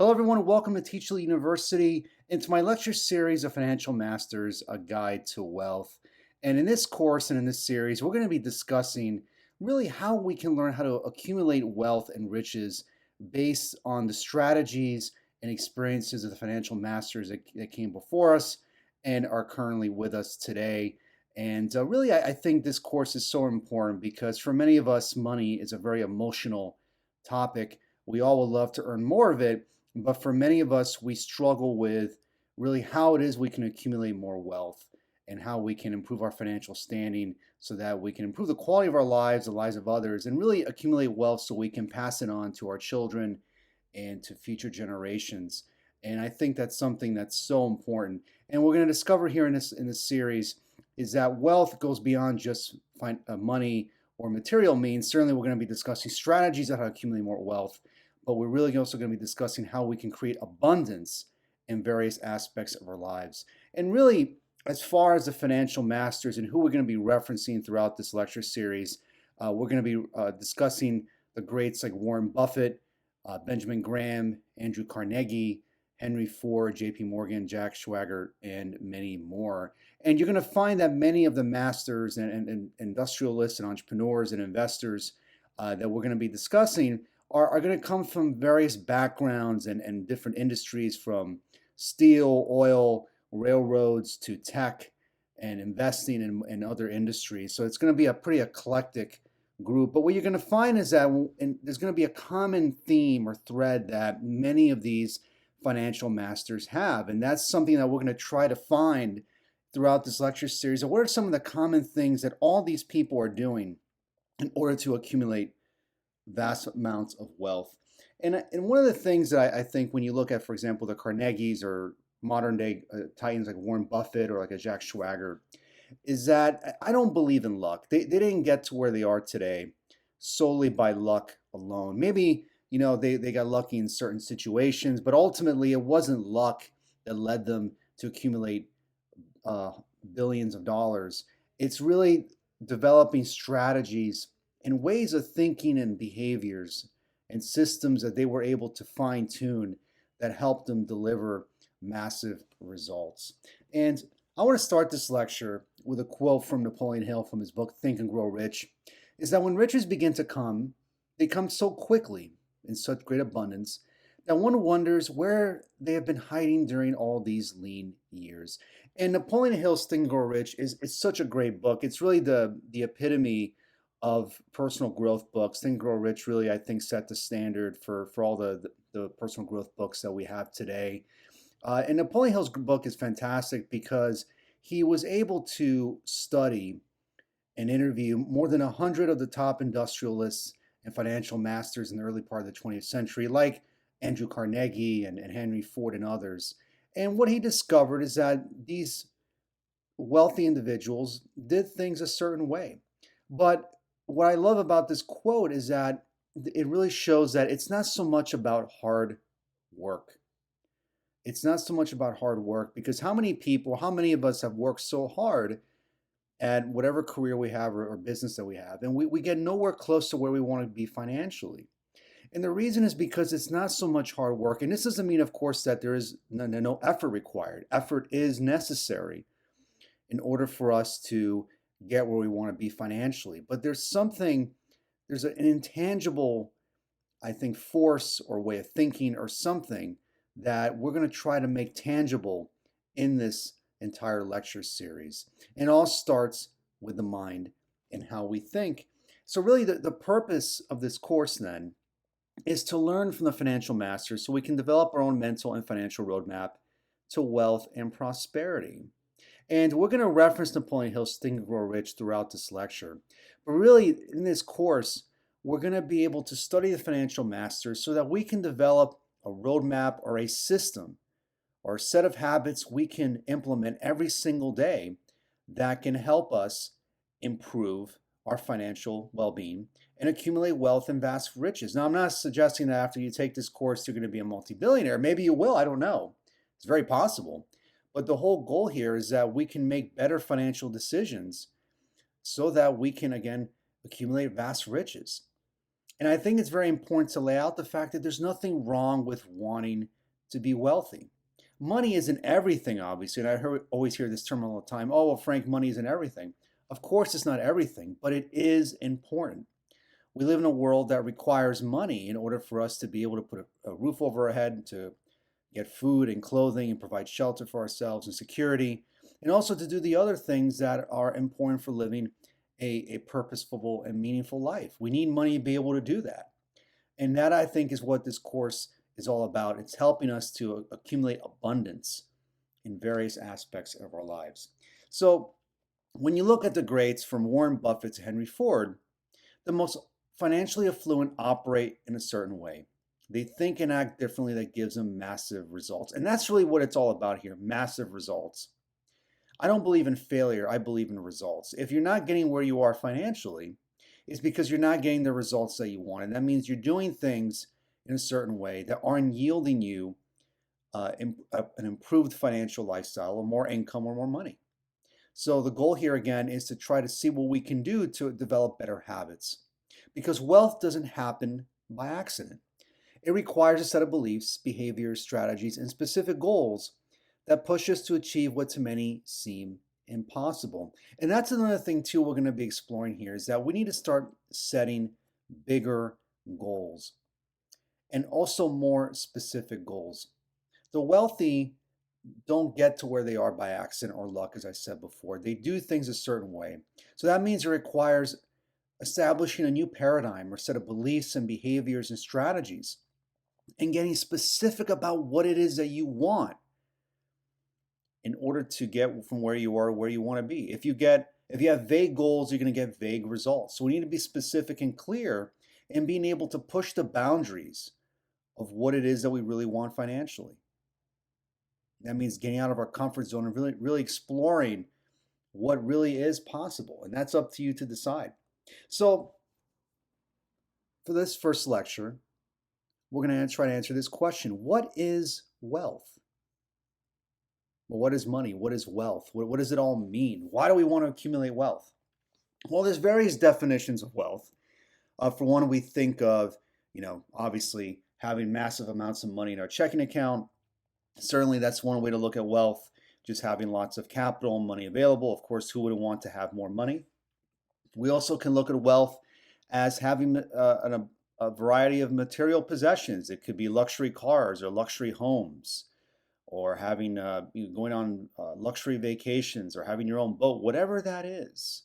Hello, everyone. Welcome to Teachable University and to my lecture series of Financial Masters, A Guide to Wealth. And in this course and in this series, we're going to be discussing really how we can learn how to accumulate wealth and riches based on the strategies and experiences of the financial masters that came before us and are currently with us today. And really, I think this course is so important because for many of us, money is a very emotional topic. We all would love to earn more of it, but for many of us, we struggle with really how it is we can accumulate more wealth and how we can improve our financial standing so that we can improve the quality of our lives, the lives of others, and really accumulate wealth so we can pass it on to our children and to future generations. And I think that's something that's so important. And we're going to discover here in this series is that wealth goes beyond just money or material means. Certainly, we're going to be discussing strategies on how to accumulate more wealth, but we're really also going to be discussing how we can create abundance in various aspects of our lives. And really, as far as the financial masters and who we're going to be referencing throughout this lecture series, we're going to be discussing the greats like Warren Buffett, Benjamin Graham, Andrew Carnegie, Henry Ford, J.P. Morgan, Jack Schwager, and many more. And you're going to find that many of the masters and industrialists and entrepreneurs and investors that we're going to be discussing are going to come from various backgrounds and different industries, from steel, oil, railroads to tech and investing in other industries. So it's going to be a pretty eclectic group. But what you're going to find is that there's going to be a common theme or thread that many of these financial masters have. And that's something that we're going to try to find throughout this lecture series. What are some of the common things that all these people are doing in order to accumulate vast amounts of wealth? And one of the things that I think when you look at, for example, the Carnegies or modern day titans like Warren Buffett or like a Jack Schwager, is that I don't believe in luck. They didn't get to where they are today solely by luck alone. Maybe, they got lucky in certain situations, but ultimately it wasn't luck that led them to accumulate billions of dollars. It's really developing strategies and ways of thinking and behaviors and systems that they were able to fine tune that helped them deliver massive results. And I want to start this lecture with a quote from Napoleon Hill from his book Think and Grow Rich, is that when riches begin to come, they come so quickly in such great abundance that one wonders where they have been hiding during all these lean years. And Napoleon Hill's Think and Grow Rich is such a great book. It's really the epitome of personal growth books. Think and Grow Rich really, I think, set the standard for all the personal growth books that we have today. And Napoleon Hill's book is fantastic because he was able to study and interview more than 100 of the top industrialists and financial masters in the early part of the 20th century, like Andrew Carnegie and Henry Ford and others. And what he discovered is that these wealthy individuals did things a certain way. But what I love about this quote is that it really shows that it's not so much about hard work. It's not so much about hard work, because how many of us have worked so hard at whatever career we have or business that we have, and we get nowhere close to where we want to be financially. And the reason is because it's not so much hard work. And this doesn't mean, of course, that there is no effort required. Effort is necessary in order for us to get where we want to be financially. But there's an intangible, I think, force or way of thinking or something that we're going to try to make tangible in this entire lecture series. And it all starts with the mind and how we think. So really the purpose of this course then is to learn from the financial masters so we can develop our own mental and financial roadmap to wealth and prosperity. And we're going to reference Napoleon Hill's Think and Grow Rich throughout this lecture. But really, in this course, we're going to be able to study the financial masters so that we can develop a roadmap or a system or a set of habits we can implement every single day that can help us improve our financial well-being and accumulate wealth and vast riches. Now, I'm not suggesting that after you take this course, you're going to be a multi-billionaire. Maybe you will, I don't know. It's very possible. But the whole goal here is that we can make better financial decisions so that we can, again, accumulate vast riches. And I think it's very important to lay out the fact that there's nothing wrong with wanting to be wealthy. Money isn't everything, obviously. And always hear this term all the time. Oh, well, Frank, money isn't everything. Of course, it's not everything, but it is important. We live in a world that requires money in order for us to be able to put a roof over our head, to get food and clothing and provide shelter for ourselves and security, and also to do the other things that are important for living a purposeful and meaningful life. We need money to be able to do that. And that, I think, is what this course is all about. It's helping us to accumulate abundance in various aspects of our lives. So when you look at the greats from Warren Buffett to Henry Ford, the most financially affluent operate in a certain way. They think and act differently that gives them massive results. And that's really what it's all about here, massive results. I don't believe in failure, I believe in results. If you're not getting where you are financially, it's because you're not getting the results that you want. And that means you're doing things in a certain way that aren't yielding you an improved financial lifestyle or more income or more money. So the goal here again is to try to see what we can do to develop better habits, because wealth doesn't happen by accident. It requires a set of beliefs, behaviors, strategies, and specific goals that push us to achieve what to many seem impossible. And that's another thing too we're going to be exploring here, is that we need to start setting bigger goals and also more specific goals. The wealthy don't get to where they are by accident or luck, as I said before. They do things a certain way. So that means it requires establishing a new paradigm or set of beliefs and behaviors and strategies, and getting specific about what it is that you want in order to get from where you are where you want to be. If you have vague goals, you're going to get vague results. So we need to be specific and clear and being able to push the boundaries of what it is that we really want financially. That means getting out of our comfort zone and really exploring what really is possible. And that's up to you to decide. So for this first lecture, we're going to try to answer this question. What is wealth? Well, what is money? What is wealth? What does it all mean? Why do we want to accumulate wealth? Well, there's various definitions of wealth. For one, we think of, obviously having massive amounts of money in our checking account. Certainly, that's one way to look at wealth, just having lots of capital and money available. Of course, who wouldn't want to have more money? We also can look at wealth as having a variety of material possessions. It could be luxury cars or luxury homes, or having going on luxury vacations, or having your own boat, whatever that is.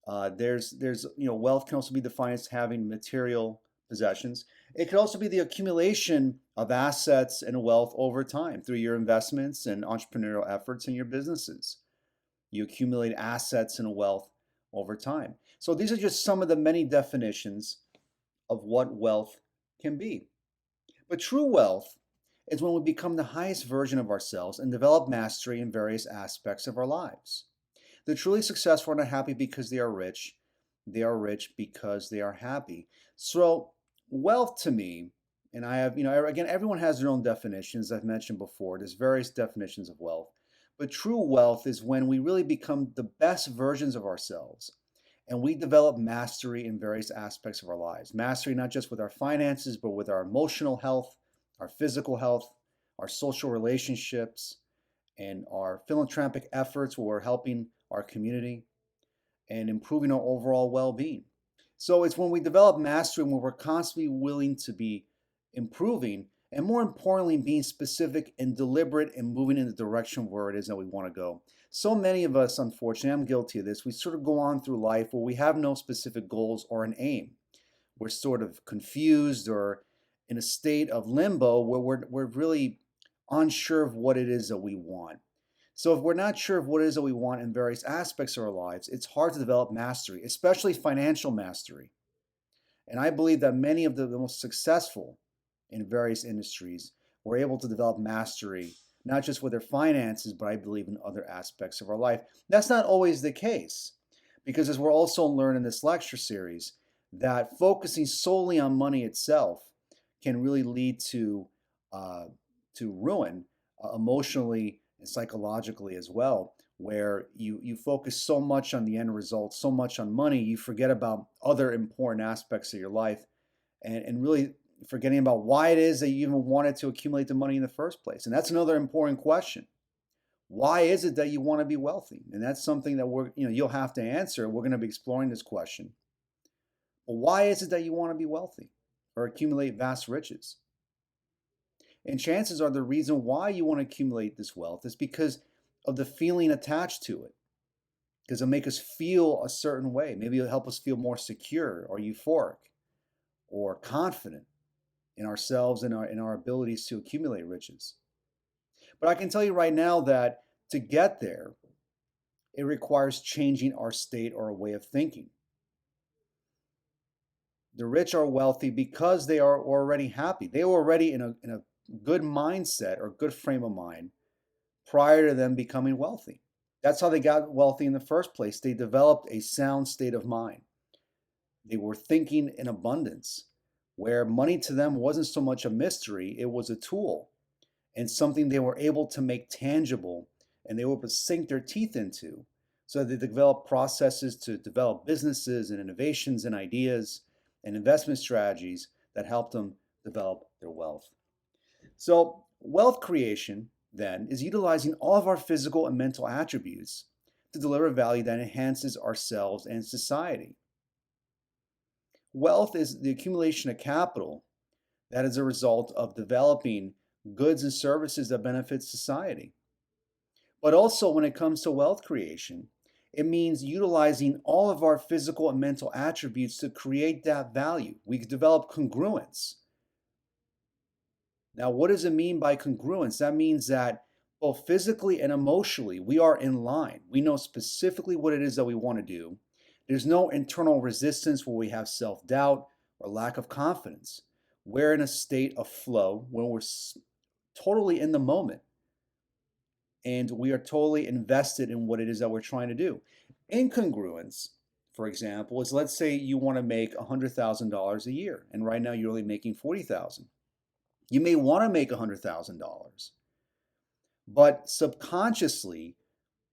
There's wealth can also be defined as having material possessions. It could also be the accumulation of assets and wealth over time through your investments and entrepreneurial efforts in your businesses. You accumulate assets and wealth over time. So these are just some of the many definitions of what wealth can be. But true wealth is when we become the highest version of ourselves and develop mastery in various aspects of our lives. The truly successful are not happy because they are rich. They are rich because they are happy. So wealth to me, and I have, again, everyone has their own definitions. I've mentioned before, there's various definitions of wealth. But true wealth is when we really become the best versions of ourselves and we develop mastery in various aspects of our lives. Mastery not just with our finances, but with our emotional health, our physical health, our social relationships, and our philanthropic efforts where we're helping our community and improving our overall well-being. So it's when we develop mastery, when we're constantly willing to be improving, and more importantly, being specific and deliberate and moving in the direction where it is that we want to go. So many of us, unfortunately, I'm guilty of this, we sort of go on through life where we have no specific goals or an aim. We're sort of confused or in a state of limbo where we're really unsure of what it is that we want. So if we're not sure of what it is that we want in various aspects of our lives, it's hard to develop mastery, especially financial mastery. And I believe that many of the most successful in various industries were able to develop mastery, not just with their finances, but I believe in other aspects of our life. That's not always the case, because as we're also learning in this lecture series, that focusing solely on money itself can really lead to ruin emotionally and psychologically as well, where you focus so much on the end result, so much on money, you forget about other important aspects of your life, and really forgetting about why it is that you even wanted to accumulate the money in the first place. And that's another important question. Why is it that you want to be wealthy? And that's something that you'll have to answer. We're going to be exploring this question. But why is it that you want to be wealthy or accumulate vast riches? And chances are the reason why you want to accumulate this wealth is because of the feeling attached to it. Because it'll make us feel a certain way. Maybe it'll help us feel more secure or euphoric or confident in ourselves and in our abilities to accumulate riches. But I can tell you right now that to get there, it requires changing our state or our way of thinking. The rich are wealthy because they are already happy. They were already in a good mindset or good frame of mind prior to them becoming wealthy. That's how they got wealthy in the first place. They developed a sound state of mind. They were thinking in abundance, where money to them wasn't so much a mystery, it was a tool and something they were able to make tangible and they were able to sink their teeth into. So they developed processes to develop businesses and innovations and ideas and investment strategies that helped them develop their wealth. So wealth creation then is utilizing all of our physical and mental attributes to deliver value that enhances ourselves and society. Wealth is the accumulation of capital that is a result of developing goods and services that benefit society. But also when it comes to wealth creation, it means utilizing all of our physical and mental attributes to create that value. We develop congruence. Now, what does it mean by congruence? That means that both physically and emotionally, we are in line. We know specifically what it is that we want to do. There's no internal resistance where we have self-doubt or lack of confidence. We're in a state of flow when we're totally in the moment and we are totally invested in what it is that we're trying to do. Incongruence, for example, is let's say you want to make $100,000 a year and right now you're only making $40,000. You may want to make $100,000, but subconsciously,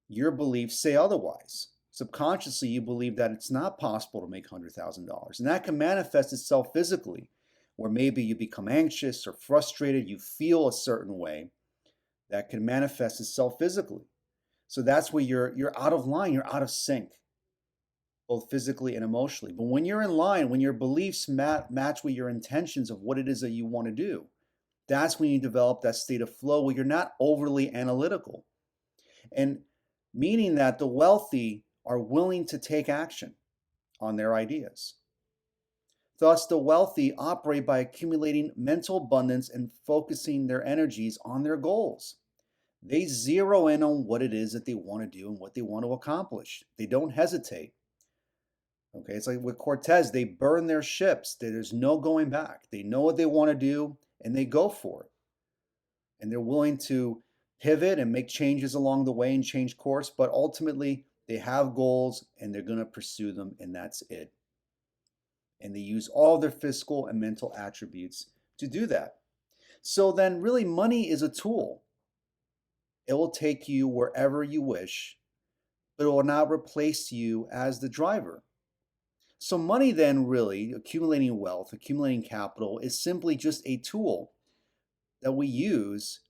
your beliefs say otherwise. Subconsciously, you believe that it's not possible to make $100,000. And that can manifest itself physically, where maybe you become anxious or frustrated, you feel a certain way. That can manifest itself physically. So that's where you're out of line, you're out of sync, both physically and emotionally. But when you're in line, when your beliefs match with your intentions of what it is that you want to do, that's when you develop that state of flow where you're not overly analytical. And meaning that the wealthy are willing to take action on their ideas. Thus, the wealthy operate by accumulating mental abundance and focusing their energies on their goals. They zero in on what it is that they want to do and what they want to accomplish. They don't hesitate. Okay, it's like with Cortez, they burn their ships. There's no going back. They know what they want to do and they go for it. And they're willing to pivot and make changes along the way and change course, but ultimately they have goals and they're going to pursue them, and that's it. And they use all their physical and mental attributes to do that. So then really money is a tool. It will take you wherever you wish, but it will not replace you as the driver. So money then really, accumulating wealth, accumulating capital, is simply just a tool that we use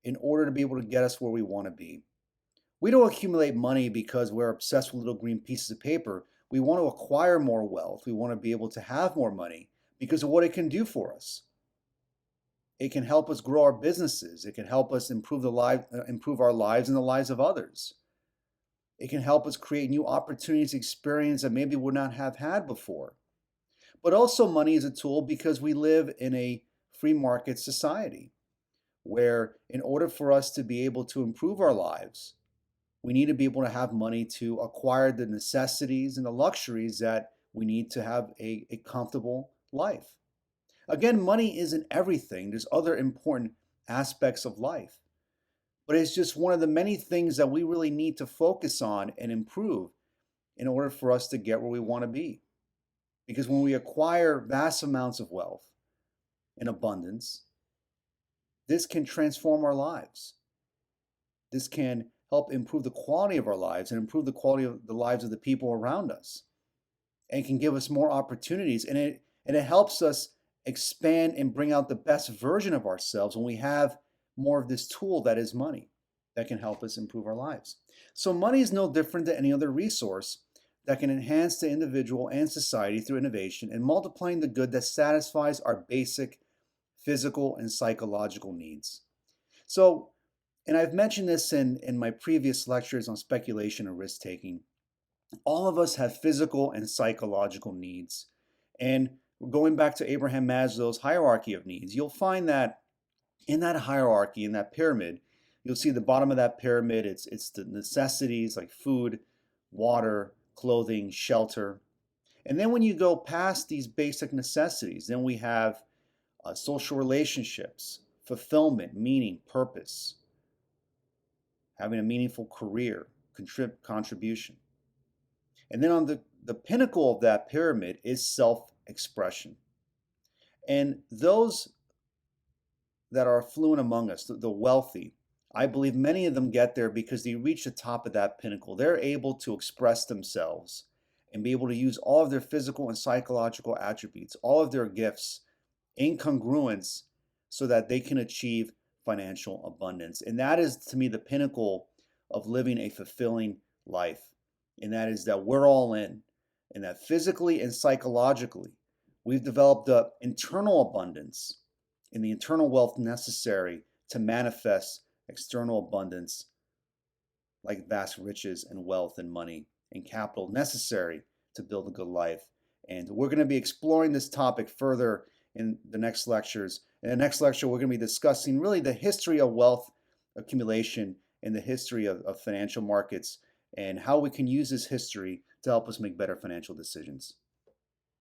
in order to be able to get us where we want to be. We don't accumulate money because we're obsessed with little green pieces of paper. We want to acquire more wealth. We want to be able to have more money because of what it can do for us. It can help us grow our businesses. It can help us improve our lives and the lives of others. It can help us create new opportunities, experience that maybe we would not have had before. But also money is a tool because we live in a free market society where in order for us to be able to improve our lives, we need to be able to have money to acquire the necessities and the luxuries that we need to have a comfortable life. Again, money isn't everything. There's other important aspects of life. But it's just one of the many things that we really need to focus on and improve in order for us to get where we want to be. Because when we acquire vast amounts of wealth and abundance, this can transform our lives. This can help improve the quality of our lives and improve the quality of the lives of the people around us, and can give us more opportunities. And it helps us expand and bring out the best version of ourselves when we have more of this tool that is money that can help us improve our lives. So money is no different than any other resource that can enhance the individual and society through innovation and multiplying the good that satisfies our basic physical and psychological needs. So, and I've mentioned this in my previous lectures on speculation and risk taking, all of us have physical and psychological needs. And going back to Abraham Maslow's hierarchy of needs, you'll find that in that hierarchy, in that pyramid, you'll see the bottom of that pyramid, it's the necessities like food, water, clothing, shelter. And then when you go past these basic necessities, then we have social relationships, fulfillment, meaning, purpose, having a meaningful career, contribution. And then on the pinnacle of that pyramid is self-expression. And those that are affluent among us, the wealthy, I believe many of them get there because they reach the top of that pinnacle. They're able to express themselves and be able to use all of their physical and psychological attributes, all of their gifts in congruence so that they can achieve financial abundance. And that is, to me, the pinnacle of living a fulfilling life. And that is that we're all in, and that physically and psychologically, we've developed the internal abundance and the internal wealth necessary to manifest external abundance like vast riches and wealth and money and capital necessary to build a good life. And we're going to be exploring this topic further in the next lectures. In the next lecture, we're going to be discussing really the history of wealth accumulation and the history of financial markets and how we can use this history to help us make better financial decisions.